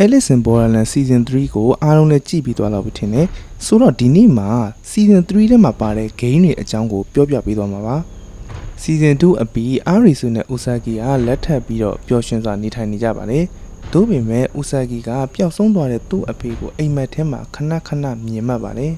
Alice in Borderland Season 3ကိုအားလုံးလည်းကြည့်ပြီးသွားလောက်ပြီထင်တယ်ဆိုတော့ဒီနေ့မှာ Season 3ထဲမှာပါတဲ့ game တွေအကြောင်းကိုပြောပြပေးသွားမှာပါ Season 2အပြီး Arisu နဲ့ Usagi ကလက်ထပ်ပြီးတော့ပျော်ရွှင်စွာနေထိုင်နေကြပါတယ်သို့ပေမဲ့ Usagi ကပျောက်ဆုံးသွားတဲ့သူ့အဖေကိုအိမ်မက်ထဲမှာခဏခဏမြင်မှတ်ပါတယ်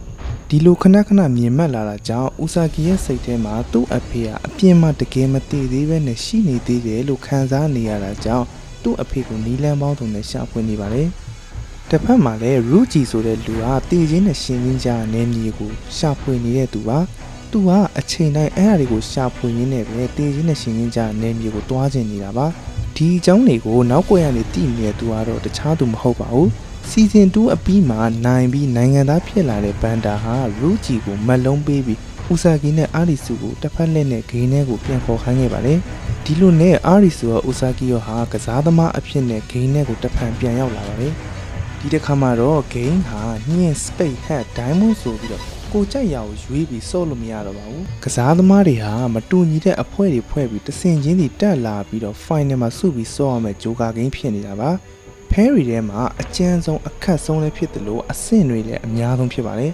ဒီလိုခဏခဏမြင်မှတ်လာတာကြောင့် Usagi ရဲ့စိတ်ထဲမှာသူ့အဖေကအပြင်မှာတကယ်မတည်သေးပဲနဲ့ရှိနေသေးတယ်လို့ခံစားနေရတာကြောင့်သူ့အဖေကိုနီလန်းပေါင်းစုံနဲ့ရှာဖွေနေပါတယ်။တစ်ဖက်မှာလည်း Ruji ဆိုတဲ့လူဟာတည်ခြင်းနဲ့ရှင်ရင်းကြားနေမြေကိုရှာဖွေနေတဲ့သူပါ။သူကအချိန်တိုင်းအဲ့အရာတွေကိုရှာဖွေရင်းနဲ့ပဲတည်ခြင်းနဲ့ရှင်ရင်းကြားနေမြေကိုတွားကျင်နေတာပါ။ဒီအကြောင်းတွေကိုနောက်ွယ်ကနေတည်နေတဲ့သူကတော့တခြားသူမဟုတ်ပါဘူး။ Season 2အပြီးမှာနိုင်ပြီးနိုင်ငံသားဖြစ်လာတဲ့ဘန်တာဟာ Ruji ကိုမက်လုံးပေးပြီး Usagi နဲ့ Arisu ကိုတစ်ဖက်လက်နဲ့ဂိမ်းထဲကိုပြန်ခေါ်ခိုင်းခဲ့ပါတယ်။ဒီလိုနဲ့ Arisu ရော Usagi ရောဟာကစားသမားအဖြစ်နဲ့ဂိမ်းထဲကိုတစ်ဖန်ပြန်ရောက်လာပါတယ်။ဒီတစ်ခါမှာတော့ဂိမ်းဟာညင် Space Hat Diamond ဆိုပြီးတော့ကိုကြိုက်ရာကိုရွေးပြီးစော့လို့မရတော့ပါဘူး။ကစားသမားတွေဟာမတူညီတဲ့အဖွဲတွေဖွဲ့ပြီးတဆင်ချင်းတွေတက်လာပြီးတော့ Final မှာစုပြီးစော့ရမယ့်ဂျိုကာဂိမ်းဖြစ်နေတာပါ။ Perry ထဲမှာအကျဉ်းဆုံးအခက်ဆုံးလည်းဖြစ်တယ်လို့အဆင့်တွေလည်းအများဆုံးဖြစ်ပါတယ်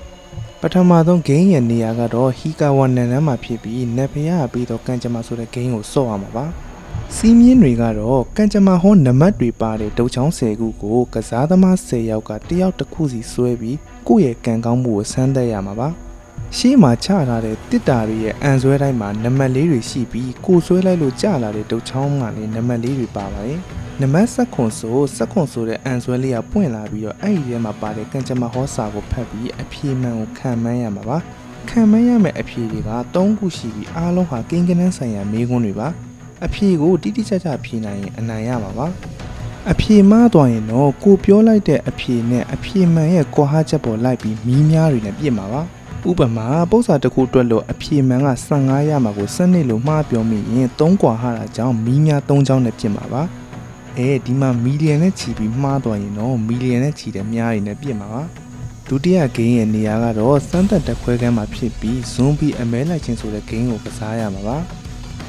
ပထမဆုံးဂိမ်းရဲ့နေရာကတော့ Hikawa နန်းမှာဖြစ်ပြီးနက်ဖျားပြီးတော့ကန်ဂျမာဆိုတဲ့ဂိမ်းကိုစော့ရမှာပါစီးမြင်းတွေကတော့ကန်ဂျမာဟောနံပါတ်တွေပါတဲ့ဒုတ်ချောင်း10ခုကိုကစားသမား10ယောက်ကတယောက်တစ်ခုစီဆွဲပြီးကိုယ့်ရဲ့ကန်ကောင်းမှုကိုစမ်းသပ်ရမှာပါရှေ့မှာချထားတဲ့တစ်တာတွေရဲ့အန်ဆွဲတိုင်းမှာနံပါတ်လေးတွေရှိပြီးကိုဆွဲလိုက်လို့ကျလာတဲ့ဒုတ်ချောင်းကလည်းနံပါတ်လေးတွေပါပါတယ်နံပါတ်7ခွန်ဆိုတဲ့အန်ဆွဲလေးကပွင့်လာပြီးတော့အဲ့ဒီထဲမှာပါတဲ့ကန်ဂျမာဟောစာကိုဖတ်ပြီးအဖြေမှန်ကိုခံမှန်းရမှာပါခံမှန်းရမယ့်အဖြေတွေက3ခုရှိပြီးအားလုံးဟာကိန်းကနန်းဆိုင်ရာမေးခွန်းတွေပါအဖြေကိုတိတိကျကျဖြေနိုင်ရင်အနိုင်ရမှာပါအဖြေမှားသွားရင်တော့ကိုပြောလိုက်တဲ့အဖြေနဲ့အဖြေမှန်ရဲ့ကွာဟချက်ပေါ်လိုက်ပြီးမီးများတွေနဲ့ပြစ်မှာပါဥပမာပု္ပ္ပစာတစ်ခုတွက်လို့အဖြေမှန်က15ရမှာကို12လို့မှားပြောမိရင်3ကွာဟတာကြောင့်မီးများ3ချောင်းနဲ့ပြစ်မှာပါဒီမှာမီလီယံနဲ့ချီပြီးမှားသွားရင်တော့မီလီယံနဲ့ချီတဲ့မြားတွေနဲ့ပြစ်မှာပါဒုတိယဂိမ်းရဲ့နေရာကတော့စမ်းသပ်တက်ခွဲခန်းမှာဖြစ်ပြီးဇွန်ဘီအမဲလိုက်ခြင်းဆိုတဲ့ဂိမ်းကိုကစားရမှာပါ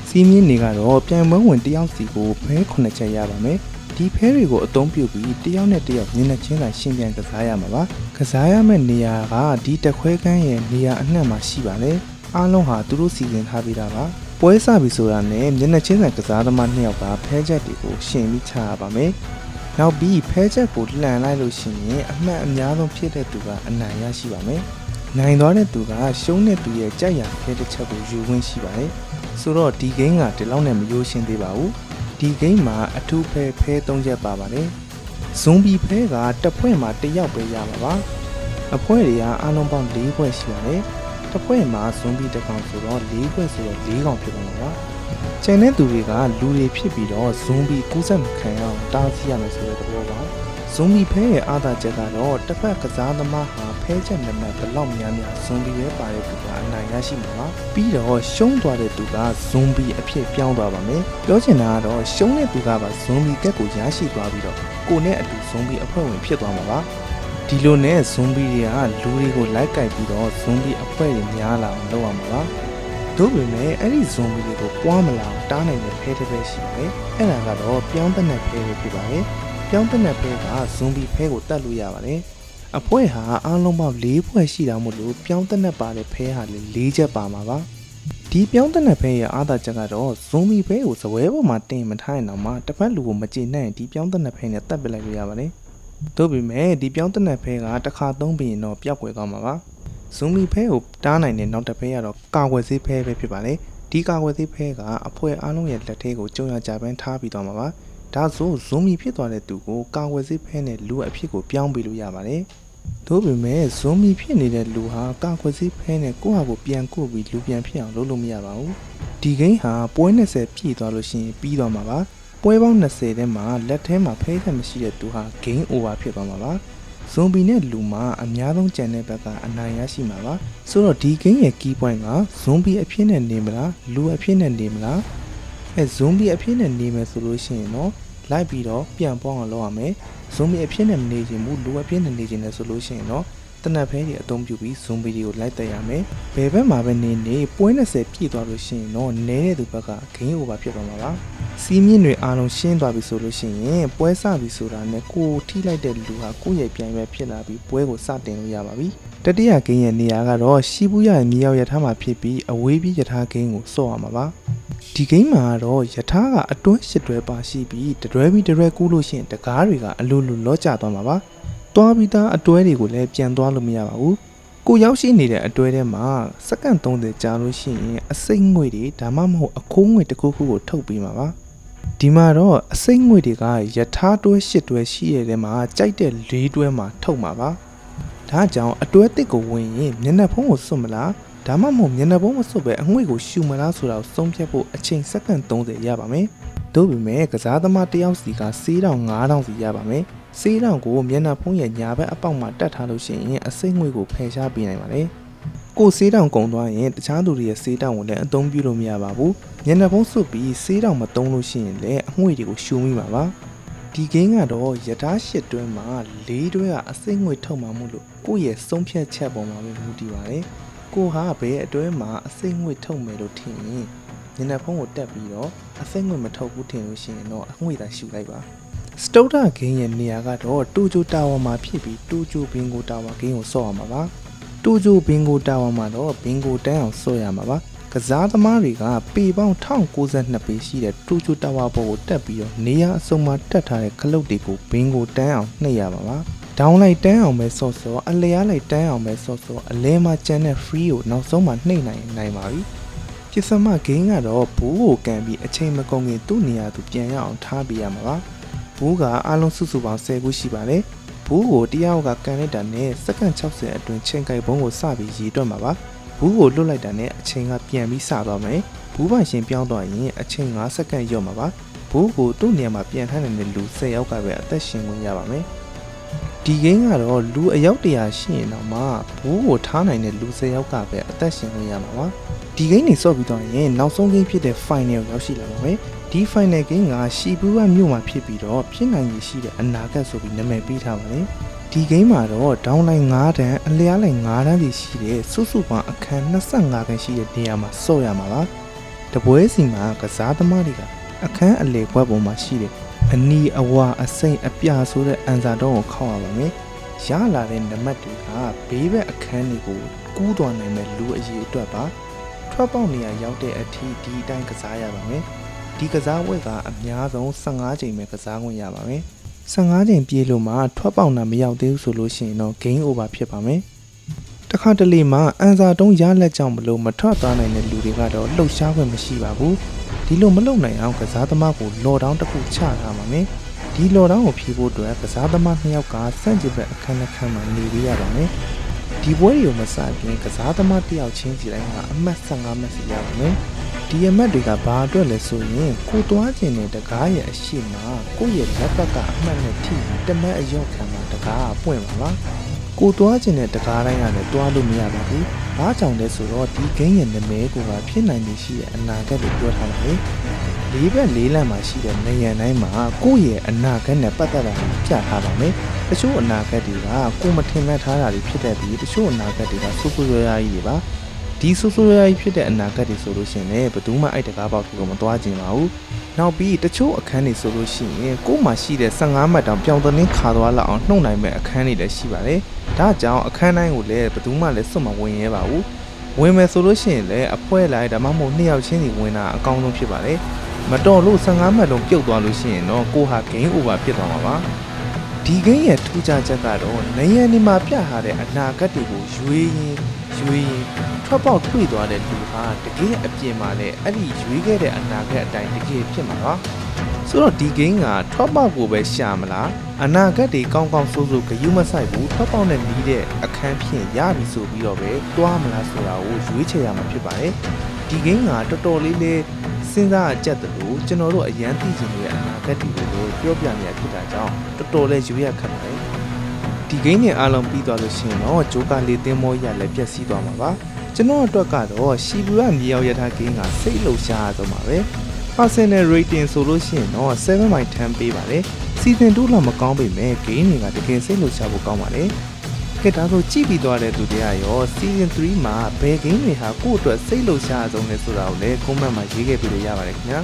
စီးမြင့်တွေကတော့ပြိုင်ပွဲဝင်တယောက်စီကိုဖဲ9ချက်ရပါမယ်ဒီဖဲတွေကိုအသုံးပြုပြီးတယောက်နဲ့တယောက်ညနေချင်းတိုင်းရှင်းပြန်ကစားရမှာပါကစားရမယ့်နေရာကဒီတက်ခွဲခန်းရဲ့နေရာအနှံ့မှာရှိပါတယ်အားလုံးဟာသူတို့စီစဉ်ထားပြီးသားပါပွဲစပြီဆိုတာနဲ့မျက်နှာချင်းဆိုင်ကစားသမား2ယောက်ကဖဲချက်တွေကိုရှင်းပြီးချရပါမယ်။နောက်ပြီးဖဲချက်ကိုလှန်လိုက်လို့ရှိရင်အမှတ်အများဆုံးဖြစ်တဲ့သူကအနိုင်ရရှိပါမယ်။နိုင်သွားတဲ့သူကရှုံးတဲ့သူရဲ့ကြိုက်ရဖဲတစ်ချက်ကိုယူဝင်ရှိပါတယ်။ဆိုတော့ဒီဂိမ်းကဒီလောက်နဲ့မရိုးရှင်းသေးပါဘူး။ဒီဂိမ်းမှာအထူးဖဲ3ချက်ပါပါတယ်။ဇွန်ဘီဖဲကတစ်ဖွဲ့မှာ1ယောက်ပဲရမှာပါ။အဖွဲတွေကအားလုံးပေါင်း4ဖွဲ့ရှိပါတယ်။တစ်ဖွဲ့မှာဇွန်ဘီတစ်ကောင်ဆိုတော့4ဖွဲ့ဆိုတော့4ကောင်ဖြစ်သွားမှာပါ။ကျန်တဲ့သူတွေကလူတွေဖြစ်ပြီးတော့ဇွန်ဘီကူးစက်မခံရအောင်တားဆီးရမယ်ဆိုတဲ့သဘောပါ။ဇွန်ဘီဖဲရဲ့အားသာချက်ကတော့တစ်ဖက်ကစားသမားဟာဖဲချက်နံပါတ်ဘယ်လောက်များများဇွန်ဘီပဲပါတဲ့သူကအနိုင်ရရှိမှာပါ။ပြီးတော့ရှုံးသွားတဲ့သူကဇွန်ဘီအဖြစ်ပြောင်းသွားပါမယ်။ပြောချင်တာကတော့ရှုံးတဲ့သူကပါဇွန်ဘီကက်ကိုရရှိသွားပြီးတော့ကိုနဲ့အတူဇွန်ဘီအဖွဲ့ဝင်ဖြစ်သွားမှာပါ။ဒီလိုနဲ့ဇွန်ဘီတွေကလူတွေကိုလိုက်ကိုက်ပြီးတော့ဇွန်ဘီအဖွဲ့တွေများလာအောင်လုပ်ရမှာပါ။တို့ပေမဲ့အဲ့ဒီဇွန်ဘီတွေကိုပွားမလာအောင်တားနိုင်တဲ့ဖဲတစ်ဖဲရှိပါတယ်။အဲ့ဒါကတော့ပြောင်းတဲ့ဖဲပဲဖြစ်ပါတယ်။ပြောင်းတဲ့ဖဲကဇွန်ဘီဖဲကိုတတ်လို့ရပါတယ်။အဖွဲ့ဟာအားလုံးပေါင်း4ဖွဲ့ရှိတာမို့လို့ပြောင်းတဲ့ပါတဲ့ဖဲဟာလည်း4ချက်ပါမှာပါ။ဒီပြောင်းတဲ့ဖဲရဲ့အားသာချက်ကတော့ဇွန်ဘီဖဲကိုစပွဲပေါ်မှာတင်မထားရင်တော့မှတစ်ဖက်လူကိုမကျေနပ်ရင်ဒီပြောင်းတဲ့ဖဲနဲ့တတ်ပစ်လိုက်လို့ရပါတယ်။တို့ပေမဲ့ဒီပြောင်းတဲ့ဖဲကတစ်ခါသုံးပြီးရင်တော့ပျောက်ကွယ်သွားမှာပါဇွန်ဘီဖဲကိုတားနိုင်တဲ့နောက်တစ်ဖဲကတော့ကာကွယ်ဆေးဖဲပဲဖြစ်ပါလေဒီကာကွယ်ဆေးဖဲကအဖွဲအားလုံးရဲ့လက်ထဲကိုကြုံရကြပန်းထားပြီးသွားမှာပါဒါဆိုဇွန်ဘီဖြစ်သွားတဲ့သူကိုကာကွယ်ဆေးဖဲနဲ့လူအဖြစ်ကိုပြောင်းပေးလို့ရပါတယ်တို့ပေမဲ့ဇွန်ဘီဖြစ်နေတဲ့လူဟာကာကွယ်ဆေးဖဲနဲ့ကိုယ့်ဟာကိုပြန်ကုတ်ပြီးလူပြန်ဖြစ်အောင်လုပ်လို့မရပါဘူးဒီဂိမ်းဟာပွဲ20ပြည့်သွားလို့ရှိရင်ပြီးသွားမှာပါပွဲပေါင်း20ထဲမှာလက်ထဲမှာဖဲချက်မရှိတဲ့သူဟာ game over ဖြစ်သွားမှာပါဇွန်ဘီနဲ့လူမှာအများဆုံးကျန်တဲ့ဘက်ကအနိုင်ရရှိမှာပါဆိုတော့ဒီ game ရဲ့ key point ကဇွန်ဘီအဖြစ်နဲ့နေမလားလူအဖြစ်နဲ့နေမလားဇွန်ဘီအဖြစ်နဲ့နေမယ်ဆိုလို့ရှိရင်တော့လိုက်ပြီးတော့ပြန်ပေါင်းအောင်လုပ်ရမယ်ဇွန်ဘီအဖြစ်နဲ့မနေချင်ဘူးလူအဖြစ်နဲ့နေချင်တယ်ဆိုလို့ရှိရင်တော့ တနက်ဖဲတွေအသုံးပြုပြီး zoom ဗီဒီယိုလိုက်တက်ရမယ်ဘယ်ဘက်မှာပဲနေပွဲ20ပြည့်သွားလို့ရှိရင်တော့နည်းတဲ့သူဘက်က game over ဖြစ်သွားမှာပါစီးမြင့်တွေအားလုံးရှင်းသွားပြီဆိုလို့ရှိရင်ပွဲစပြီဆိုတာနဲ့ကိုထိလိုက်တဲ့လူဟာကိုယ့်ရဲ့ပြိုင်ပဲဖြစ်လာပြီးပွဲကိုစတင်လို့ရပါပြီတတိယဂိမ်းရဲ့နေရာကတော့ရှီဘူးရရဲ့မြေရောက်ရထားမှာဖြစ်ပြီးအဝေးပြေးရထားဂိမ်းကိုစော့ရမှာပါဒီဂိမ်းမှာတော့ရထားကအတွင်း8တွဲပါရှိပြီးတတွဲပြီးတတွဲကူးလို့ရှိရင်တကားတွေကအလိုလိုလော့ကျသွားမှာပါတွားပြီးသားအတွဲတွေကိုလည်းပြန်သွားလို့မရပါဘူးကိုရောက်ရှိနေတဲ့အတွဲထဲမှာစက္ကန့်30ကြာလို့ရှိရင်အစိမ့်ငွေတွေဒါမှမဟုတ်အခိုးငွေတစ်ခုခုကိုထုတ်ပေးမှာပါဒီမှာတော့အစိမ့်ငွေတွေကရထားတွဲ8တွဲရှိရတဲ့မှာကြိုက်တဲ့4တွဲမှာထုတ်မှာပါဒါကြောင့်အတွဲတစ်ကိုဝင်ရင်မျက်နှာဖုံးကိုစွတ်မလားဒါမှမဟုတ်မျက်နှာဖုံးမစွတ်ပဲအငွေ့ကိုရှူမလားဆိုတာကိုဆုံးဖြတ်ဖို့အချိန်စက္ကန့်30ရပါမယ်သို့ပေမဲ့ကစားသမားတစ်ယောက်စီက4000-5000စီရပါမယ်ဆေးတောင်ကိုမျက်နှာဖုံးရဲ့ညာဘက်အပေါက်မှာတက်ထားလို့ရှိရင်အစိမ့်ငွေကိုဖယ်ရှားပေးနိုင်ပါတယ်ကိုဆေးတောင်ကုံသွားရင်တခြားသူတွေရဲ့ဆေးတောင်ကိုလည်းအသုံးပြုလို့မရပါဘူးမျက်နှာဖုံးစွပ်ပြီးဆေးတောင်မသုံးလို့ရှိရင်လည်းအငွေ့တွေကိုရှူမိမှာပါဒီဂိမ်းကတော့ရထား8တွဲမှာ4တွဲကအစိမ့်ငွေထုတ်မှမို့လို့ကိုယ့်ရဲ့ဆုံးဖြတ်ချက်ပေါ်မှာပဲမူတည်ပါတယ်ကိုဟာဘယ်အတွဲမှာအစိမ့်ငွေထုတ်မယ်လို့ထင်ရင်မျက်နှာဖုံးကိုတက်ပြီးတော့အစိမ့်ငွေမထုတ်ဘူးထင်လို့ရှိရင်တော့အငွေ့သာရှူလိုက်ပါစတုဒ္ဓဂိမ်းရဲ့နေရာကတော့တူဂျိုတာဝါမှာဖြစ်ပြီးတူဂျိုဘင်ဂိုတာဝါဂိမ်းကိုဆော့ရမှာပါတူဂျိုဘင်ဂိုတာဝါမှာတော့ဘင်ဂိုတန်းအောင်ဆော့ရမှာပါကစားသမားတွေကပေပေါင်း1092ပေရှိတဲ့တူဂျိုတာဝါပေါ်ကိုတက်ပြီးတော့နေရာအစုံမှာတက်ထားတဲ့ခလုတ်တွေကိုဘင်ဂိုတန်းအောင်နှိပ်ရမှာပါဒေါင်းလိုက်တန်းအောင်ပဲဆော့ဆော့အလျားလိုက်တန်းအောင်ပဲဆော့ဆော့အလဲမှာကျန်တဲ့ free ကိုနောက်ဆုံးမှာနှိပ်နိုင်ပါပြီပစ္စမဂိမ်းကတော့ဘူးကိုကန်ပြီးအချိန်မကုန်ခင်သူ့နေရာသူပြန်ရအောင်ထားပေးရမှာပါဘူးကအားလုံးစုစုပေါင်း10ခုရှိပါတယ်ဘူးကိုတယောက်ကကန်လိုက်တာနဲ့စက္ကန့်60အတွင်းချိန်ကိုက်ဘုံကိုစပြီးရေတွက်မှာပါဘူးကိုလွတ်လိုက်တာနဲ့အချိန်ကပြန်ပြီးစသွားမယ်ဘူးပိုင်ရှင်ပြောင်းသွားရင်အချိန်5စက္ကန့်ရော့မှာပါဘူးကိုသူ့နေရာမှာပြန်ထားနေတဲ့လူ10ယောက်ကပဲအသက်ရှင်ဝင်ရပါမယ်ဒီဂိမ်းကတော့လူအယောက်100ရှိရင်တော့မှဘူးကိုထားနိုင်တဲ့လူ10ယောက်ကပဲအသက်ရှင်ဝင်ရမှာပါဒီဂိမ်းနေဆော့ပြီးတော့ရင်နောက်ဆုံးဂိမ်းဖြစ်တဲ့ final ရောက်ရှိလာပါမယ်ဒီ final game ကရှီဘူးကမြို့မှာဖြစ်ပြီးတော့ဖြစ်နိုင်ရည်ရှိတဲ့အနာဂတ်ဆိုပြီးနာမည်ပေးထားပါတယ်ဒီ game မှာတော့ down line 9တန်းအလျားလိုက်9တန်းစီရှိတဲ့စုစုပေါင်းအခန်း25ခန်းရှိတဲ့နေရာမှာဆော့ရမှာပါတပွဲစီမှာကစားသမားတွေကအခန်းအလယ်ဘက်ပေါ်မှာရှိတဲ့အနီအဝအစိမ့်အပြဆိုတဲ့အန်စာတော့ကိုခောက်ရပါမယ်ရလာတဲ့နံပါတ်တွေကဘေးဘက်အခန်းတွေကိုကူးသွားနိုင်မဲ့လူအရေးအတွက်ပါထွက်ပေါက်နေရာရောက်တဲ့အထိဒီအတိုင်းကစားရပါမယ်ဒီကစားပွဲကအများဆုံး15ချိန်ပဲကစားခွင့်ရပါမယ်15ချိန်ပြေးလို့မှထွက်ပေါက်နာမရောက်သေးဘူးဆိုလို့ရှိရင်တော့ game over ဖြစ်ပါမယ်တခါတလေမှာအန်စာတုံးရလက်ကြောင့်မလို့မထွက်သွားနိုင်တဲ့လူတွေကတော့လှုပ်ရှားခွင့်မရှိပါဘူးဒီလိုမလုပ်နိုင်အောင်ကစားသမားကိုလော်ဒေါင်းတစ်ခုချထားပါမယ်ဒီလော်ဒေါင်းကိုဖြေဖို့အတွက်ကစားသမား2ယောက်ကစန့်ကျင်ဘက်အခန်းတစ်ခန်းမှာနေပေးရပါမယ်ဒီပွဲတွေကိုမစခင်ကစားသမားတစ်ယောက်ချင်းစီတိုင်းကအမှတ်15မှတ်စီရပါမယ်ဒီအမတ်တွေကဘာအတွက်လဲဆိုရင်ကိုသွားခြင်းနဲ့တကားရဲ့အရှိမကိုရဲ့လက်ဘက်ကအမှတ်နဲ့ထိတမက်အရောက်ခံမှာတကားကပွင့်ပါပါကိုသွားခြင်းနဲ့တကားတိုင်းကလည်းတွားလို့မရပါဘူးဘာကြောင့်လဲဆိုတော့ဒီဂိမ်းရဲ့နာမည်ကဖြစ်နိုင်နေရှိတဲ့အနာဂတ်ကိုပြောထားပါတယ်လေးဘက်လေးလမ်းမှာရှိတဲ့နေရန်တိုင်းမှာကိုရဲ့အနာဂတ်နဲ့ပတ်သက်တာကိုပြထားပါမယ်တချို့အနာဂတ်တွေကကိုမထင်မှတ်ထားတာတွေဖြစ်တတ်ပြီးတချို့အနာဂတ်တွေကစူးစူးရွားရွားကြီးတွေပါဒီဆိုဆိုရိုင်းဖြစ်တဲ့အနာဂတ်တွေဆိုလို့ရှိရင်လည်းဘယ်သူမှအဲ့တကားပေါက်ကိုမသွားကျင်ပါဘူး။နောက်ပြီးတချို့အခန်းတွေဆိုလို့ရှိရင်ကို့မှာရှိတဲ့15မှတ်တောင်ပြောင်းတင်းခါသွားလောက်အောင်နှုတ်နိုင်မဲ့အခန်းတွေလည်းရှိပါတယ်။ဒါကြောင့်အခန်းတိုင်းကိုလည်းဘယ်သူမှလည်းစွတ်မဝင်ရဲပါဘူး။ဝင်မယ်ဆိုလို့ရှိရင်လည်းအဖွဲလိုက်ဒါမှမဟုတ်2ယောက်ချင်းစီဝင်တာအကောင်းဆုံးဖြစ်ပါတယ်။မတော်လို့15မှတ်လုံးပြုတ်သွားလို့ရှိရင်တော့ကိုဟာ game over ဖြစ်သွားမှာပါ။ဒီ game ရဲ့ထူးခြားချက်ကတော့နေရန်ဒီမှာပြထားတဲ့အနာဂတ်တွေကိုရွေးရင်ထွက်ပေါက်တွေ့သွားတဲ့လူဟာတကယ်အပြင်မှာလည်းအဲ့ဒီရွေးခဲ့တဲ့အနာဂတ်အတိုင်းတကယ်ဖြစ်မှာပါဆိုတော့ဒီ game ကထွက်ပေါက်ကိုပဲရှာမလားအနာဂတ်တွေကောင်းကောင်းစိုးစိုးဂရုမစိုက်ဘူးထွက်ပေါက်နဲ့နီးတဲ့အခန်းဖြင့်ရပြီဆိုပြီးတော့ပဲတွားမလားဆိုတာကိုရွေးချယ်ရမှာဖြစ်ပါတယ်ဒီ game ကတော်တော်လေးလေးစဉ်းစားကြတယ်လို့ကျွန်တော်တို့အရန်သိချင်တဲ့အနာဂတ်တွေကိုပြောပြနေရဖြစ်တာကြောင့်တော်တော်လေးရွေးရခက်ပါတယ်ဒီ game နဲ့အားလုံးပြီးသွားလို့ရှိရင်တော့ဂျိုကာလေးသင်းမောရလည်းပြည့်စည်သွားမှာပါကျွန်တော်အတွက်ကတော့ရှီဘူရမြေရောက်ရထားဂိမ်းကစိတ်လှုပ်ရှားဆုံးပါပဲ Personal rating ဆိုလို့ရှိရင်တော့7/10ပေးပါတယ် Season 2လောက်မကောင်းပေမဲ့ဂိမ်းတွေကတကယ်စိတ်လှုပ်ရှားဖို့ကောင်းပါတယ် ကဲဒါဆိုကြည့်ပြီးသွားတဲ့သူတွေကရော season 3မှာဘယ် game တွေဟာကိုယ့်အတွက်စိတ်လှုပ်ရှားအဆုံးလဲဆိုတာကိုလည်း comment မှာရေးခဲ့ပြီးလို့ရပါတယ်ခင်ဗျာ